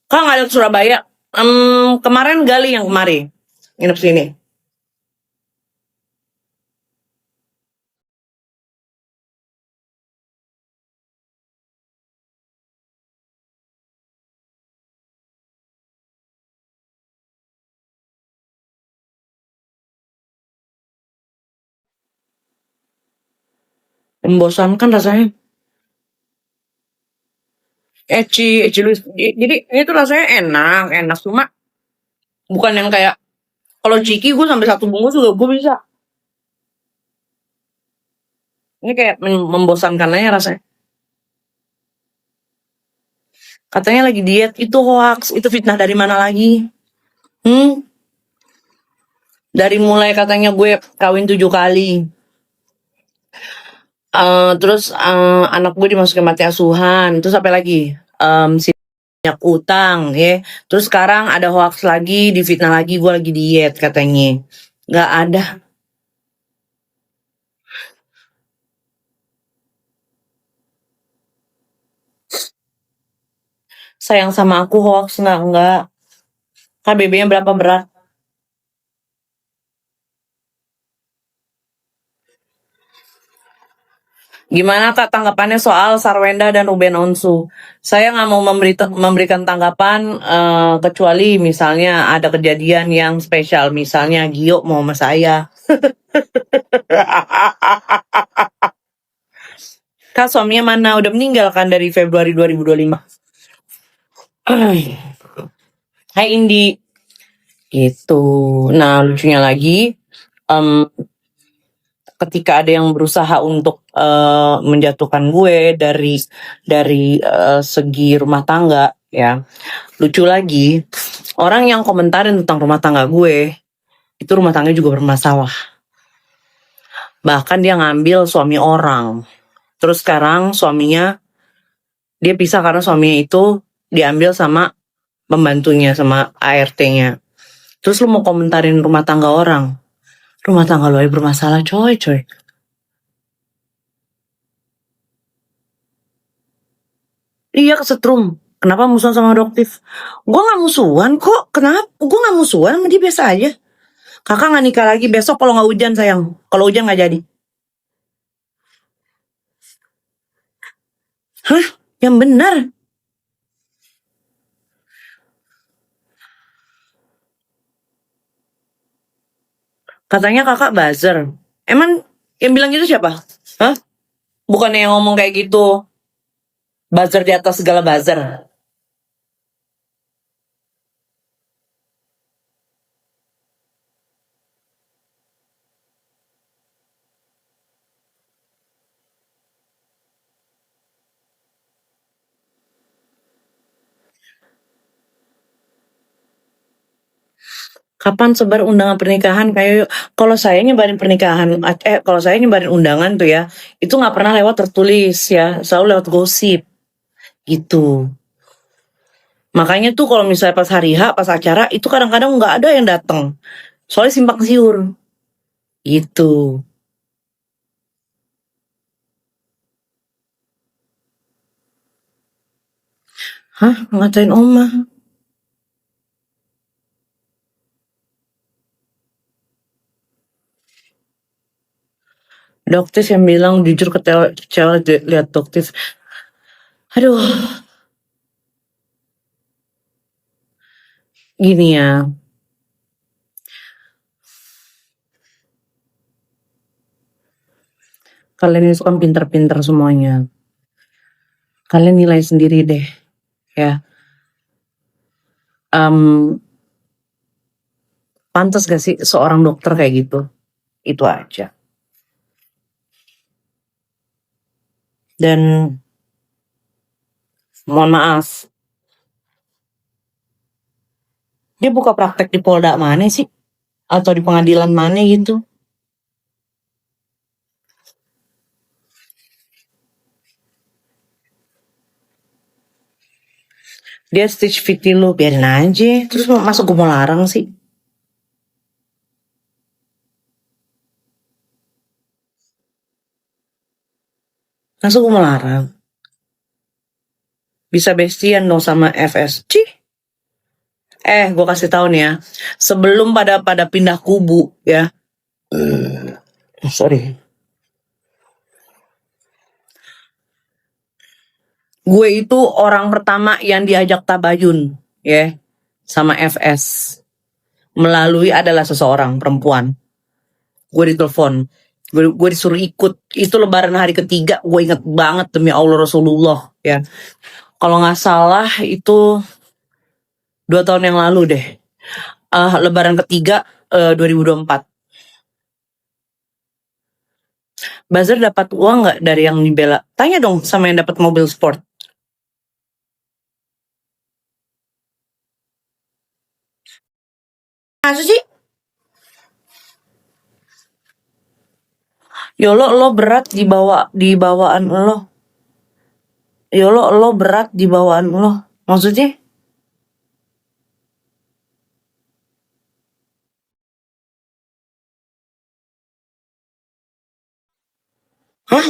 Kak nggak ada ke Surabaya. Kemarin Gali yang kemari nginep sini. Membosankan rasanya. Eci Luis. Jadi ini tuh rasanya enak, enak cuma bukan yang kayak kalau Ciki gue sampai satu bungkus juga gue bisa. Ini kayak membosankan aja rasanya. Katanya lagi diet, itu hoax, itu fitnah dari mana lagi? Hmm, dari mulai katanya gue kawin 7 kali. Terus anak gue dimasukin mati asuhan. Terus apa lagi? Si banyak utang, ya. Terus sekarang ada hoax lagi, difitnah lagi, gue lagi diet katanya. Gak ada. Sayang sama aku hoax enggak. KBB-nya berapa berat? Gimana Kak tanggapannya soal Sarwenda dan Ruben Onsu? Saya nggak mau memberikan tanggapan kecuali misalnya ada kejadian yang spesial, misalnya Gio mau sama saya. Kak suaminya mana? Udah meninggal kan dari Februari 2025. Hai Indi. Gitu. Nah lucunya lagi, em, ketika ada yang berusaha untuk menjatuhkan gue dari segi rumah tangga, ya lucu lagi orang yang komentarin tentang rumah tangga gue itu rumah tangga juga bermasalah, bahkan dia ngambil suami orang, terus sekarang suaminya dia pisah karena suaminya itu diambil sama pembantunya, sama ART-nya. Terus lu mau komentarin rumah tangga orang, rumah tangga lo aja bermasalah coy. Iya kesetrum. Kenapa musuhan sama adoptif? Gue gak musuhan kok. Kenapa? Gue gak musuhan sama dia, biasa aja. Kakak gak nikah lagi besok kalau gak hujan sayang. Kalau hujan gak jadi. Hah? Yang benar. Katanya kakak buzzer. Emang yang bilang gitu siapa? Hah? Bukannya yang ngomong kayak gitu. Buzzer di atas segala buzzer. Kapan sebar undangan pernikahan? Kayak kalau saya nyebarin pernikahan, kalau saya nyebarin undangan tuh ya, itu nggak pernah lewat tertulis ya, selalu lewat gosip gitu. Makanya tuh kalau misalnya pas hari H, pas acara, itu kadang-kadang nggak ada yang datang. Soalnya simpang siur. Gitu. Hah? Ngatain oma? Doktis yang bilang jujur ke cewek lihat doktis. Aduh, gini ya. Kalian itu kan pinter-pinter semuanya. Kalian nilai sendiri deh. Ya. Pantas gak sih seorang dokter kayak gitu? Itu aja. Dan mohon maaf, dia buka praktek di Polda mana sih? Atau di pengadilan mana gitu? Dia stitch fit lu, biarin aja. Terus masuk gue mau larang sih? Masuk gue mau larang? Bisa bestian dong sama FSC? Gue kasih tahu nih ya. Sebelum pada pindah kubu ya. Sorry. Gue itu orang pertama yang diajak tabayun ya sama FS. Melalui adalah seseorang perempuan. Gue ditelepon. Gue disuruh ikut. Itu lebaran hari ketiga. Gue inget banget demi Allah Rasulullah ya. Kalau nggak salah itu 2 tahun yang lalu deh. Lebaran ketiga 2024. Buzzer dapat uang nggak dari yang dibela? Tanya dong sama yang dapat mobil sport. Masa sih? Yolo lo berat di bawaan lo. Yolo lo berat di bawaan lo. Maksudnya? Hah?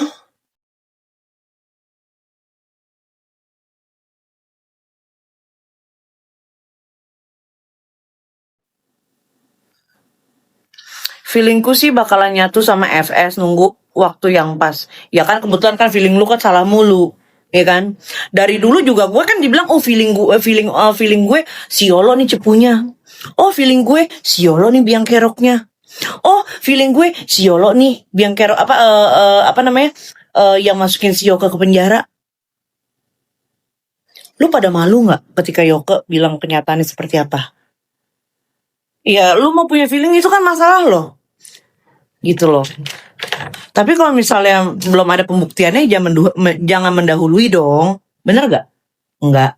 Feelingku sih bakalan nyatu sama FS nunggu waktu yang pas. Ya kan kebetulan kan feeling lu kan salah mulu. Ya kan? Dari dulu juga gue kan dibilang feeling gue si Yolo nih cepunya. Oh feeling gue si Yolo nih biang keroknya. Oh feeling gue si Yolo nih biang kerok apa namanya? Yang masukin si Yoke ke penjara. Lu pada malu nggak ketika Yoke bilang kenyataannya seperti apa? Ya lu mau punya feeling itu kan masalah lo. Gitu loh. Tapi kalau misalnya belum ada pembuktiannya jangan mendahului dong. Bener gak? Enggak.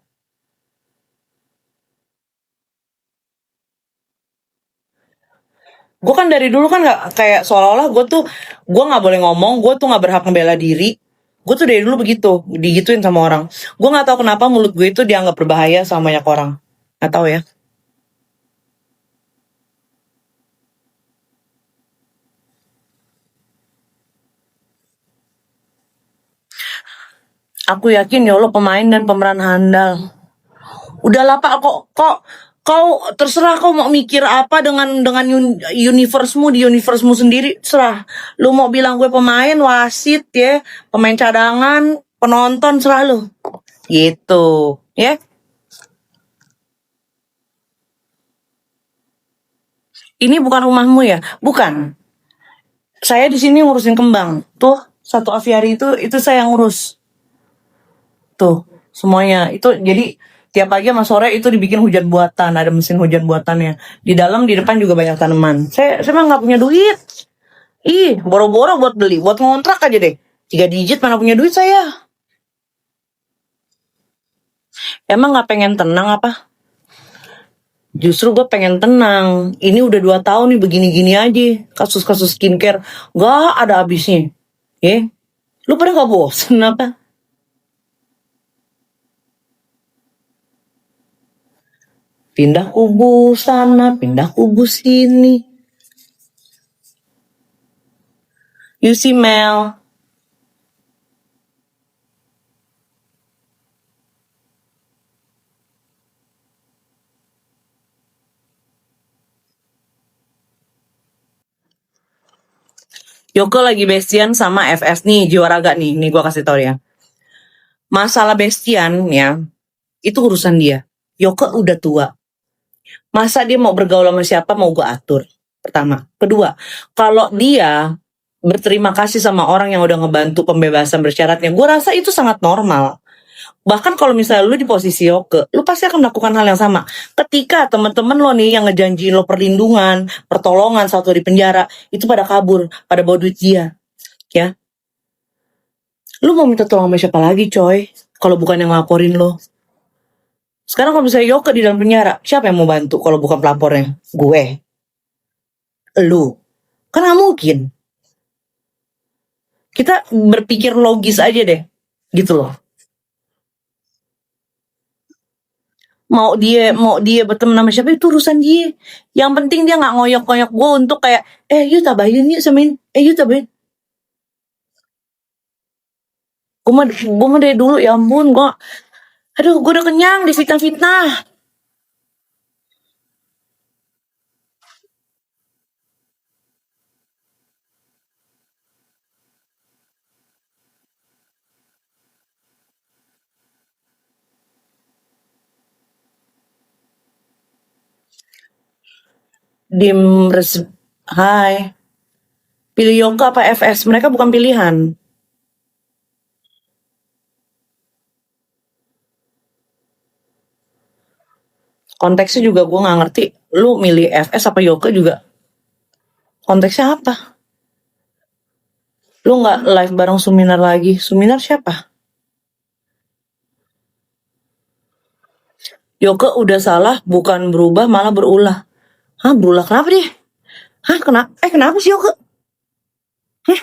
Gue kan dari dulu kan gak kayak seolah-olah gue gak boleh ngomong, gue tuh gak berhak membela diri. Gue tuh dari dulu begitu, digituin sama orang. Gue gak tahu kenapa mulut gue itu dianggap berbahaya sama banyak orang. Gak tahu ya. Aku yakin ya Allah pemain dan pemeran handal. Udahlah Pak, kok kau terserah kau mau mikir apa dengan universe-mu di universe-mu sendiri, serah. Lu mau bilang gue pemain, wasit ya, pemain cadangan, penonton, serah lu. Gitu, ya. Ini bukan rumahmu ya? Bukan. Saya di sini ngurusin kembang. Tuh, satu aviari itu saya ngurus. Tuh, semuanya. Itu jadi tiap pagi sama sore itu dibikin hujan buatan, ada mesin hujan buatannya. Di dalam, di depan juga banyak tanaman. Saya mah nggak punya duit. Ih, boro-boro buat beli, buat ngontrak aja deh. 3 digit mana punya duit saya. Emang nggak pengen tenang apa? Justru gue pengen tenang. Ini udah 2 tahun nih begini-gini aja. Kasus-kasus skincare. Gak ada habisnya. Ya? Lu pada gak bosen apa? Pindah kubu sana, pindah kubu sini. You see Mel. Yoko lagi bestian sama FS nih, jiwa raga nih. Nih gue kasih tau ya. Masalah bestian ya, itu urusan dia. Yoko udah tua. Masa dia mau bergaul sama siapa mau gue atur. Pertama. Kedua, kalau dia berterima kasih sama orang yang udah ngebantu pembebasan bersyaratnya, gue rasa itu sangat normal. Bahkan kalau misalnya lu di posisi Yoke, lu pasti akan melakukan hal yang sama. Ketika teman-teman lo nih yang ngejanjiin lo perlindungan, pertolongan satu di penjara, itu pada kabur, pada bawa duit dia. Ya, lu mau minta tolong sama siapa lagi coy? Kalau bukan yang laporin lo. Sekarang kalau misalnya Yoke di dalam penjara, siapa yang mau bantu kalau bukan pelapornya? Gue. Lu. Kan gak mungkin. Kita berpikir logis aja deh. Gitu loh. Mau dia berteman sama siapa itu urusan dia. Yang penting dia nggak ngoyok-ngoyok gue untuk kayak yuk tabahin yuk samain yuk tabahin. Gue mah dari dulu ya ampun gue udah kenyang di fitnah-fitnah. Hai. Pilih Yoga apa FS? Mereka bukan pilihan. Konteksnya juga gue nggak ngerti. Lu milih FS apa Yoga juga. Konteksnya apa? Lu nggak live bareng Suminar lagi. Suminar siapa? Yoga udah salah, bukan berubah malah berulah. Hah, berulah kenapa dia? Hah, kenapa sih Yoga? Hah,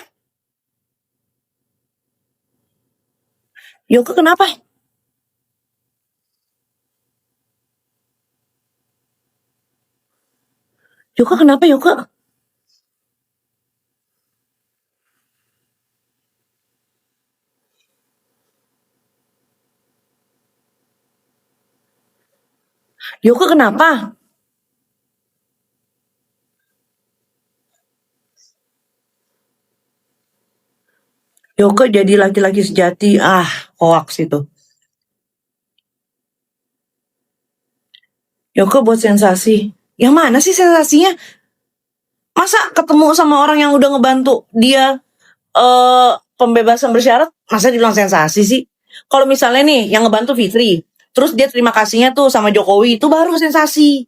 Yoga kenapa? Yoga kenapa Yoga? Yoga kenapa? Yoga jadi laki-laki sejati. Ah, hoax itu. Yoga buat sensasi. Yang mana sih sensasinya? Masa ketemu sama orang yang udah ngebantu dia pembebasan bersyarat, masa dibilang sensasi sih? Kalau misalnya nih yang ngebantu Fitri, terus dia terima kasihnya tuh sama Jokowi, itu baru sensasi.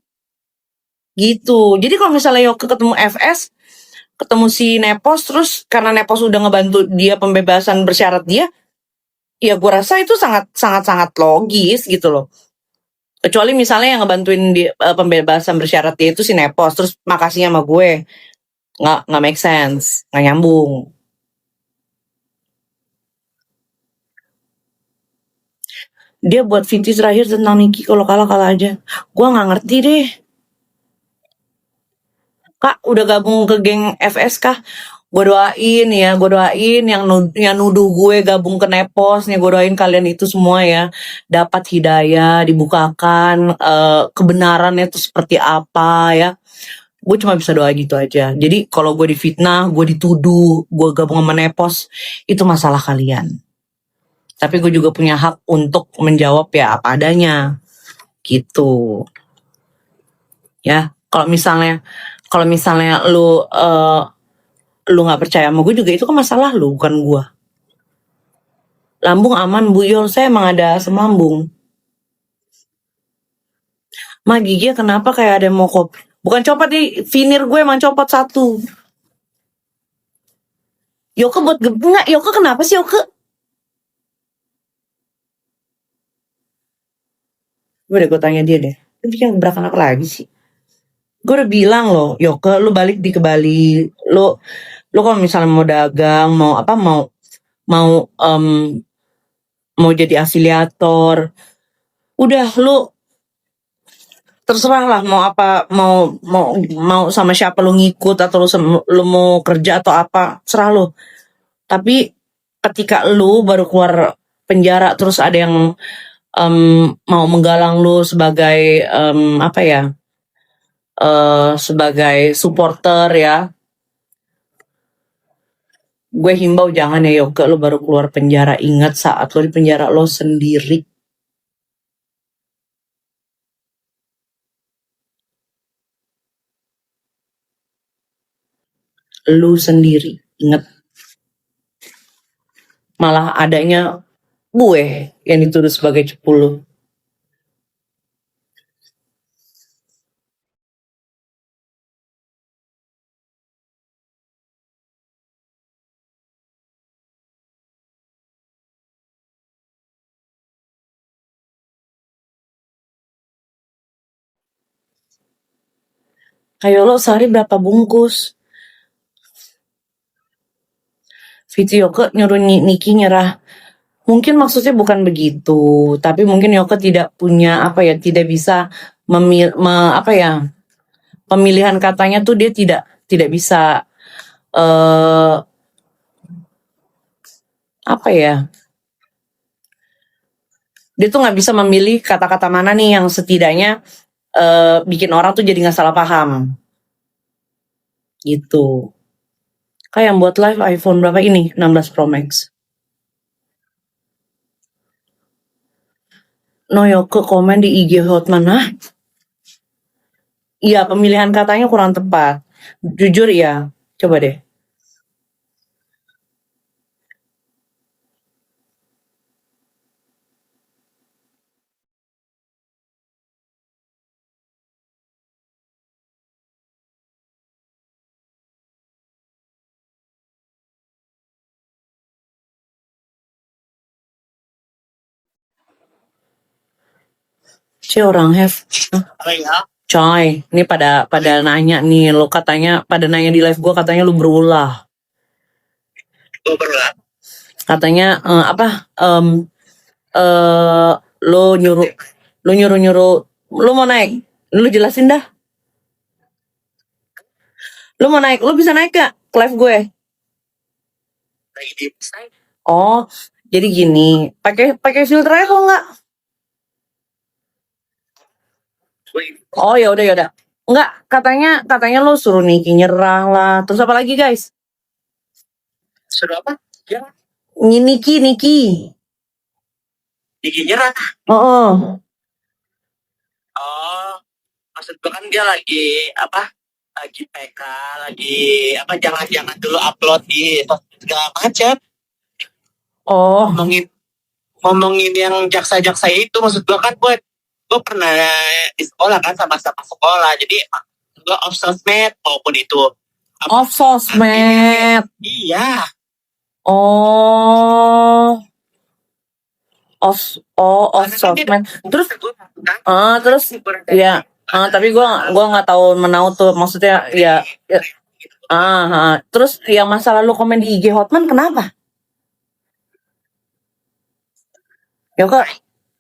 Gitu. Jadi kalau misalnya Yoga ketemu FS, ketemu si Nepos, terus karena Nepos udah ngebantu dia pembebasan bersyarat dia, ya gue rasa itu sangat logis gitu loh. Kecuali misalnya yang ngebantuin dia, pembebasan bersyarat dia itu si Nepos, terus makasihnya sama gue, nggak make sense, nggak nyambung. Dia buat Fitri terakhir tentang Niki, kalau kalah aja. Gue nggak ngerti deh. Kak, udah gabung ke geng FS kah? Gue doain yang nuduh gue gabung ke Nepos nih, gue doain kalian itu semua ya dapat hidayah, dibukakan kebenarannya itu seperti apa ya. Gue cuma bisa doa gitu aja. Jadi kalau gue difitnah, gue dituduh, gue gabung sama Nepos, itu masalah kalian. Tapi gue juga punya hak untuk menjawab ya apa adanya, gitu. Ya, kalau misalnya lu nggak percaya sama gue juga, itu kan masalah lu, bukan gue. Lambung aman Bu Yol, saya emang ada asam lambung. Ma, gigi kenapa kayak ada yang mau kopi? Bukan copot nih, vinir gue emang copot satu. Yoke buat enggak, Yoke kenapa sih Yoke? Gue tanya dia deh. Lu bikin gebrakan apa lagi sih? Gue udah bilang loh, Yoke, lu balik di ke Bali. Lu kalau misalnya mau dagang, mau apa, mau mau jadi afiliator, udah lu terserah lah mau apa, mau sama siapa lu ngikut, atau lu mau kerja atau apa, serah lu. Tapi ketika lu baru keluar penjara terus ada yang mau menggalang lu sebagai apa ya, sebagai supporter ya, gue himbau jangan ya Yoga. Lu baru keluar penjara, ingat saat lu di penjara lo sendiri. Lu sendiri, ingat. Malah adanya gue yang dituduh sebagai cepu lu. Kayak lo sehari berapa bungkus? Vici Yoke nyuruh Niki nyerah. Mungkin maksudnya bukan begitu, tapi mungkin Yoke tidak punya apa ya, tidak bisa apa ya, pemilihan katanya tuh dia tidak bisa apa ya, dia tuh nggak bisa memilih kata-kata mana nih yang setidaknya bikin orang tuh jadi nggak salah paham gitu. Kayak yang buat live iPhone berapa ini, 16 Pro Max. No Yoke komen di IG Hotman. Hah? Iya, pemilihan katanya kurang tepat. Jujur ya. Coba deh. Orang have. Coy, ini pada nanya nih, lo katanya pada nanya di live gue katanya lu berulah. Katanya apa? Lo nyuruh, lo mau naik? Lu jelasin dah. Lu mau naik? Lu bisa naik gak ke live gue? Oh, jadi gini, pakai filter aja kok nggak? Oh ya udah. Enggak, katanya lo suruh Niki nyerah lah. Terus apa lagi guys? Suruh apa? Ya. Niki. Niki nyerah. Oh. Oh, maksud gue kan dia lagi apa? Lagi PK, lagi apa? Jangan dulu upload di segala macam. Oh. Ngomongin yang jaksa-jaksa itu, maksud gue kan gue pernah di sekolah kan sama-sama sekolah, jadi gue off sosmed maupun itu. Off sosmed. Iya. Oh. Off sosmed. Terus ya. Tapi gue nggak tahu menau tuh, maksudnya ya. Terus yang masa lalu komen di IG Hotman kenapa? Ya kok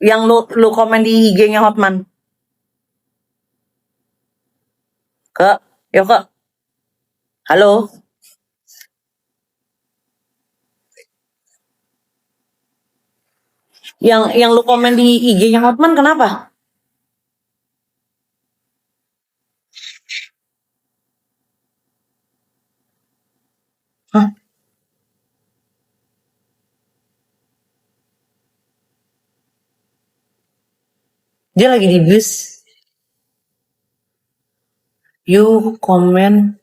yang lu komen di IG-nya Hotman? Kak. Halo. Yang lu komen di IG-nya Hotman kenapa? Hah? Dia lagi di bus. You comment